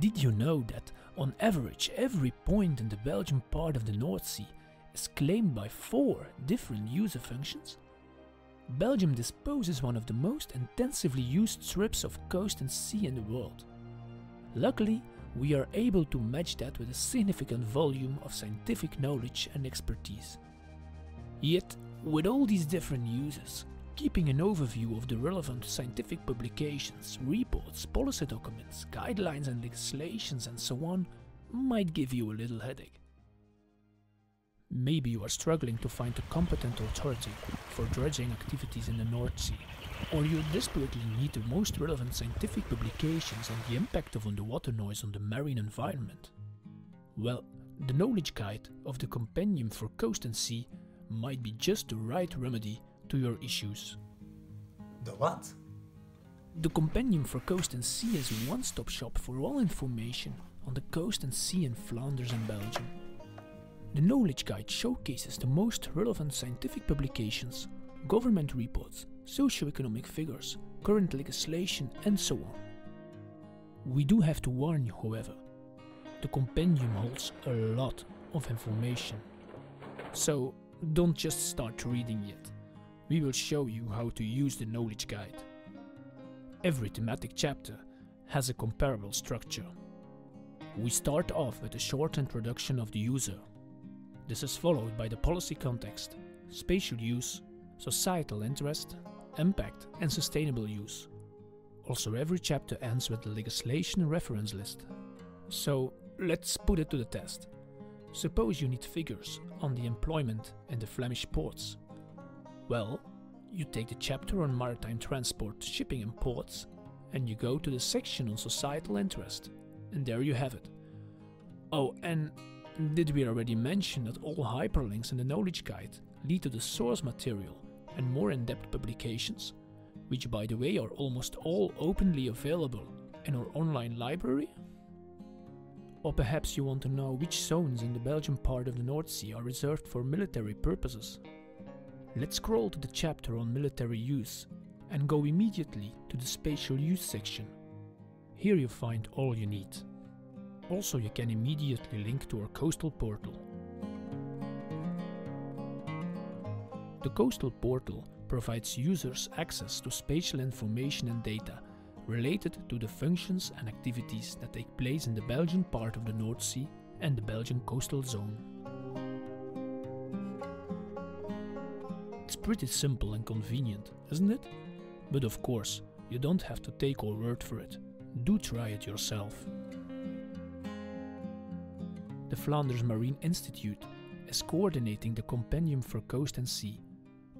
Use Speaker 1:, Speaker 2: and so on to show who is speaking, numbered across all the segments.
Speaker 1: Did you know that, on average, every point in the Belgian part of the North Sea is claimed by 4 different user functions? Belgium disposes one of the most intensively used strips of coast and sea in the world. Luckily, we are able to match that with a significant volume of scientific knowledge and expertise. Yet, with all these different uses, keeping an overview of the relevant scientific publications, reports, policy documents, guidelines and legislations and so on might give you a little headache. Maybe you are struggling to find a competent authority for dredging activities in the North Sea, or you desperately need the most relevant scientific publications on the impact of underwater noise on the marine environment. Well, the knowledge guide of the Compendium for Coast and Sea might be just the right remedy to your issues.
Speaker 2: The what?
Speaker 1: The Compendium for Coast and Sea is a one-stop shop for all information on the coast and sea in Flanders and Belgium. The knowledge guide showcases the most relevant scientific publications, government reports, socio-economic figures, current legislation and so on. We do have to warn you, however, the Compendium holds a lot of information. So don't just start reading yet. We will show you how to use the knowledge guide. Every thematic chapter has a comparable structure. We start off with a short introduction of the user. This is followed by the policy context, spatial use, societal interest, impact and sustainable use. Also, every chapter ends with the legislation reference list. So let's put it to the test. Suppose you need figures on the employment in the Flemish ports. Well, you take the chapter on maritime transport, shipping and ports, and you go to the section on societal interest, and there you have it. Oh, and did we already mention that all hyperlinks in the knowledge guide lead to the source material and more in-depth publications, which by the way are almost all openly available in our online library? Or perhaps you want to know which zones in the Belgian part of the North Sea are reserved for military purposes? Let's scroll to the chapter on military use and go immediately to the spatial use section. Here you find all you need. Also, you can immediately link to our coastal portal. The coastal portal provides users access to spatial information and data related to the functions and activities that take place in the Belgian part of the North Sea and the Belgian coastal zone. It's pretty simple and convenient, isn't it? But of course, you don't have to take our word for it. Do try it yourself. The Flanders Marine Institute is coordinating the Compendium for Coast and Sea,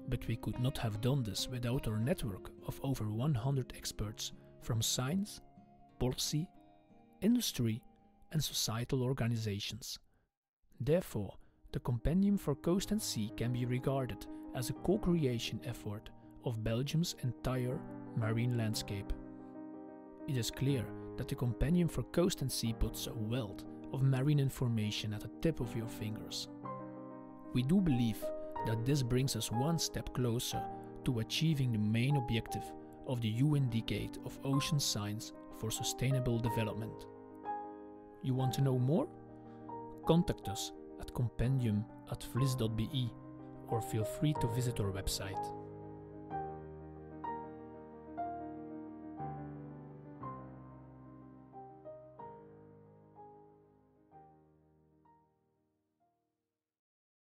Speaker 1: but we could not have done this without our network of over 100 experts from science, policy, industry and societal organizations. Therefore, the Compendium for Coast and Sea can be regarded as a co-creation effort of Belgium's entire marine landscape. It is clear that the Compendium for Coast and Sea puts a wealth of marine information at the tip of your fingers. We do believe that this brings us one step closer to achieving the main objective of the UN Decade of Ocean Science for Sustainable Development. You want to know more? Contact us at compendium@vliz.be or feel free to visit our website.